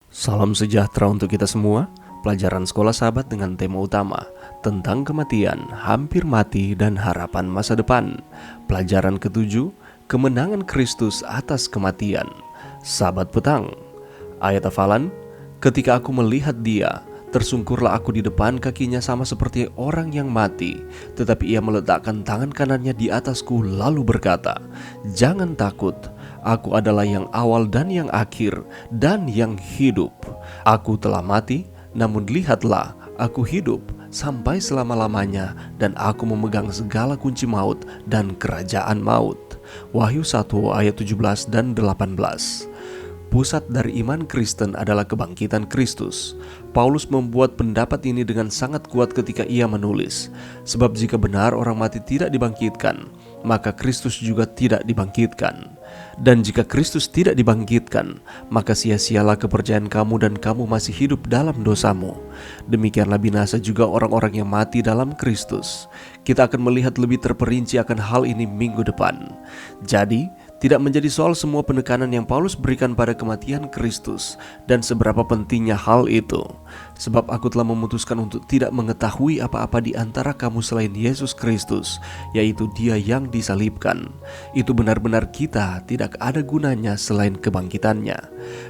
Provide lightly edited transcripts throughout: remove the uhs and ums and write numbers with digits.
Salam sejahtera untuk kita semua. Pelajaran Sekolah Sahabat dengan tema utama tentang kematian, hampir mati, dan harapan masa depan. Pelajaran ketujuh, kemenangan Kristus atas kematian. Sahabat petang. Ayat hafalan, ketika aku melihat dia, tersungkurlah aku di depan kakinya sama seperti orang yang mati. Tetapi ia meletakkan tangan kanannya di atasku lalu berkata, "Jangan takut, aku adalah yang awal dan yang akhir dan yang hidup. Aku telah mati, namun lihatlah, aku hidup sampai selama-lamanya dan aku memegang segala kunci maut dan kerajaan maut." Wahyu 1 ayat 17 dan 18. Pusat dari iman Kristen adalah kebangkitan Kristus. Paulus membuat pendapat ini dengan sangat kuat ketika ia menulis, sebab jika benar orang mati tidak dibangkitkan, maka Kristus juga tidak dibangkitkan. Dan jika Kristus tidak dibangkitkan, maka sia-sialah kepercayaan kamu dan kamu masih hidup dalam dosamu. Demikianlah binasa juga orang-orang yang mati dalam Kristus. Kita akan melihat lebih terperinci akan hal ini minggu depan. Jadi, tidak menjadi soal semua penekanan yang Paulus berikan pada kematian Kristus dan seberapa pentingnya hal itu. Sebab aku telah memutuskan untuk tidak mengetahui apa-apa di antara kamu selain Yesus Kristus, yaitu Dia yang disalibkan. Itu benar-benar kita tidak ada gunanya selain kebangkitannya.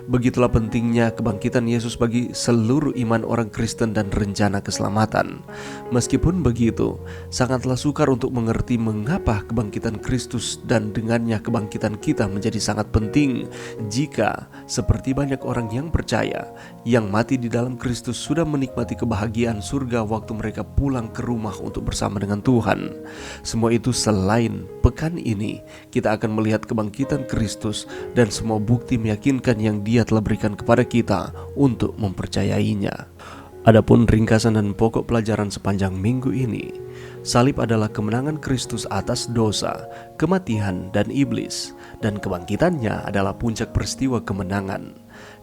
Begitulah pentingnya kebangkitan Yesus bagi seluruh iman orang Kristen dan rencana keselamatan. Meskipun begitu, sangatlah sukar untuk mengerti mengapa kebangkitan Kristus dan dengannya kebangkitan kita menjadi sangat penting jika, seperti banyak orang yang percaya, yang mati di dalam Kristus sudah menikmati kebahagiaan surga waktu mereka pulang ke rumah untuk bersama dengan Tuhan. Semua itu selain pekan ini kita akan melihat kebangkitan Kristus dan semua bukti meyakinkan yang Dia telah berikan kepada kita untuk mempercayainya. Adapun ringkasan dan pokok pelajaran sepanjang minggu ini, salib adalah kemenangan Kristus atas dosa, kematian, dan iblis, dan kebangkitannya adalah puncak peristiwa kemenangan.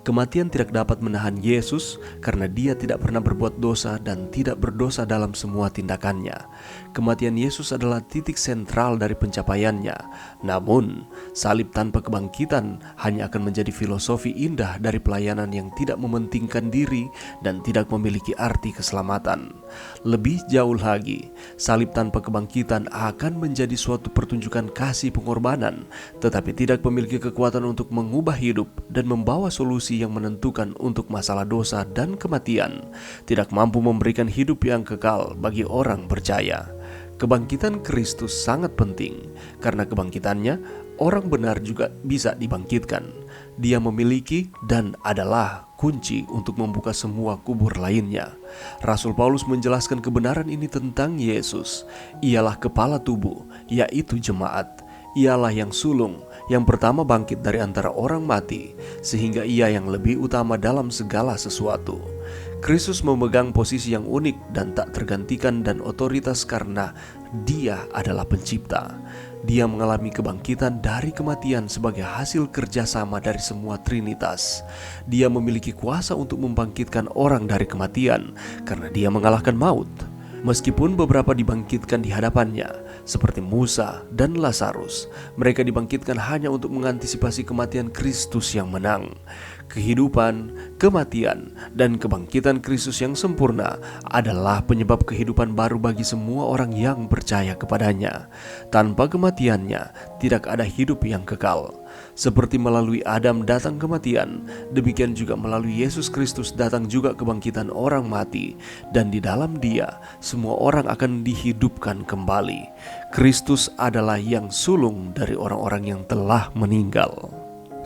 Kematian tidak dapat menahan Yesus karena Dia tidak pernah berbuat dosa dan tidak berdosa dalam semua tindakannya. Kematian Yesus adalah titik sentral dari pencapaiannya. Namun, salib tanpa kebangkitan hanya akan menjadi filosofi indah dari pelayanan yang tidak mementingkan diri dan tidak memiliki arti keselamatan. Lebih jauh lagi, salib tanpa kebangkitan akan menjadi suatu pertunjukan kasih pengorbanan, tetapi tidak memiliki kekuatan untuk mengubah hidup dan membawa solusi yang menentukan untuk masalah dosa dan kematian, tidak mampu memberikan hidup yang kekal bagi orang percaya. Kebangkitan Kristus sangat penting, karena kebangkitannya orang benar juga bisa dibangkitkan. Dia memiliki dan adalah kunci untuk membuka semua kubur lainnya. Rasul Paulus menjelaskan kebenaran ini tentang Yesus. Ialah kepala tubuh, yaitu jemaat. Ialah yang sulung, yang pertama bangkit dari antara orang mati, sehingga Ia yang lebih utama dalam segala sesuatu. Kristus memegang posisi yang unik dan tak tergantikan dan otoritas karena Dia adalah pencipta. Dia mengalami kebangkitan dari kematian sebagai hasil kerjasama dari semua Trinitas. Dia memiliki kuasa untuk membangkitkan orang dari kematian karena Dia mengalahkan maut. Meskipun beberapa dibangkitkan di hadapannya, seperti Musa dan Lazarus, mereka dibangkitkan hanya untuk mengantisipasi kematian Kristus yang menang. Kehidupan, kematian, dan kebangkitan Kristus yang sempurna adalah penyebab kehidupan baru bagi semua orang yang percaya kepadanya. Tanpa kematiannya, tidak ada hidup yang kekal. Seperti melalui Adam datang kematian, demikian juga melalui Yesus Kristus datang juga kebangkitan orang mati, dan di dalam Dia semua orang akan dihidupkan kembali. Kristus adalah yang sulung dari orang-orang yang telah meninggal.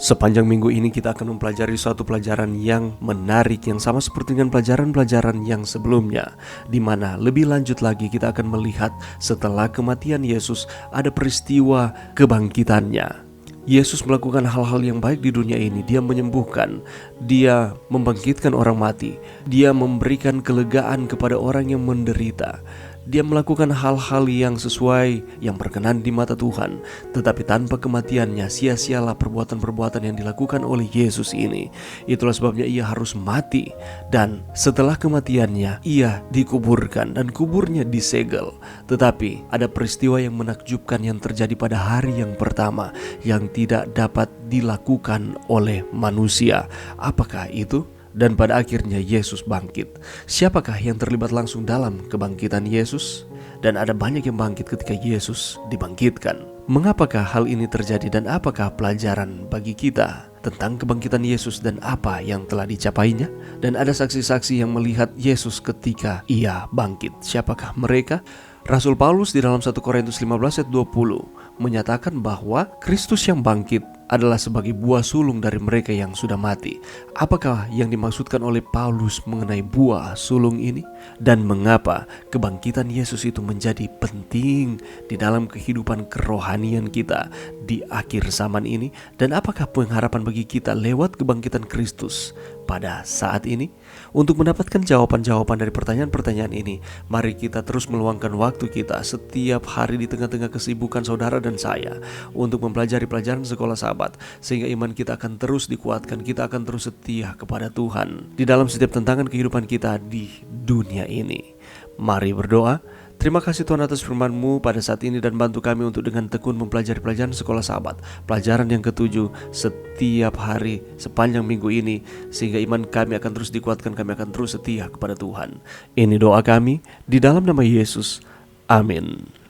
Sepanjang minggu ini kita akan mempelajari suatu pelajaran yang menarik yang sama seperti dengan pelajaran-pelajaran yang sebelumnya, di mana lebih lanjut lagi kita akan melihat setelah kematian Yesus ada peristiwa kebangkitannya. Yesus melakukan hal-hal yang baik di dunia ini. Dia menyembuhkan, Dia membangkitkan orang mati, Dia memberikan kelegaan kepada orang yang menderita. Dia melakukan hal-hal yang sesuai, yang berkenan di mata Tuhan. Tetapi tanpa kematiannya, sia-sialah perbuatan-perbuatan yang dilakukan oleh Yesus ini. Itulah sebabnya Ia harus mati. Dan setelah kematiannya, Ia dikuburkan dan kuburnya disegel. Tetapi ada peristiwa yang menakjubkan yang terjadi pada hari yang pertama, yang tidak dapat dilakukan oleh manusia. Apakah itu? dan pada akhirnya Yesus bangkit. Siapakah yang terlibat langsung dalam kebangkitan Yesus? Dan ada banyak yang bangkit ketika Yesus dibangkitkan. Mengapakah hal ini terjadi dan apakah pelajaran bagi kita tentang kebangkitan Yesus dan apa yang telah dicapainya? Dan ada saksi-saksi yang melihat Yesus ketika ia bangkit. Siapakah mereka? Rasul Paulus di dalam 1 Korintus 15 ayat 20 menyatakan bahwa Kristus yang bangkit adalah sebagai buah sulung dari mereka yang sudah mati. Apakah yang dimaksudkan oleh Paulus mengenai buah sulung ini? Dan mengapa kebangkitan Yesus itu menjadi penting di dalam kehidupan kerohanian kita di akhir zaman ini? Dan apakah pengharapan bagi kita lewat kebangkitan Kristus pada saat ini? Untuk mendapatkan jawaban-jawaban dari pertanyaan-pertanyaan ini, mari kita terus meluangkan waktu kita setiap hari di tengah-tengah kesibukan saudara dan saya untuk mempelajari pelajaran sekolah sahabat, sehingga iman kita akan terus dikuatkan, kita akan terus setia kepada Tuhan di dalam setiap tantangan kehidupan kita di dunia ini. Mari berdoa. Terima kasih Tuhan atas firman-Mu pada saat ini dan bantu kami untuk dengan tekun mempelajari pelajaran sekolah sahabat. Pelajaran yang ke-7 setiap hari sepanjang minggu ini, sehingga iman kami akan terus dikuatkan, kami akan terus setia kepada Tuhan. Ini doa kami di dalam nama Yesus. Amin.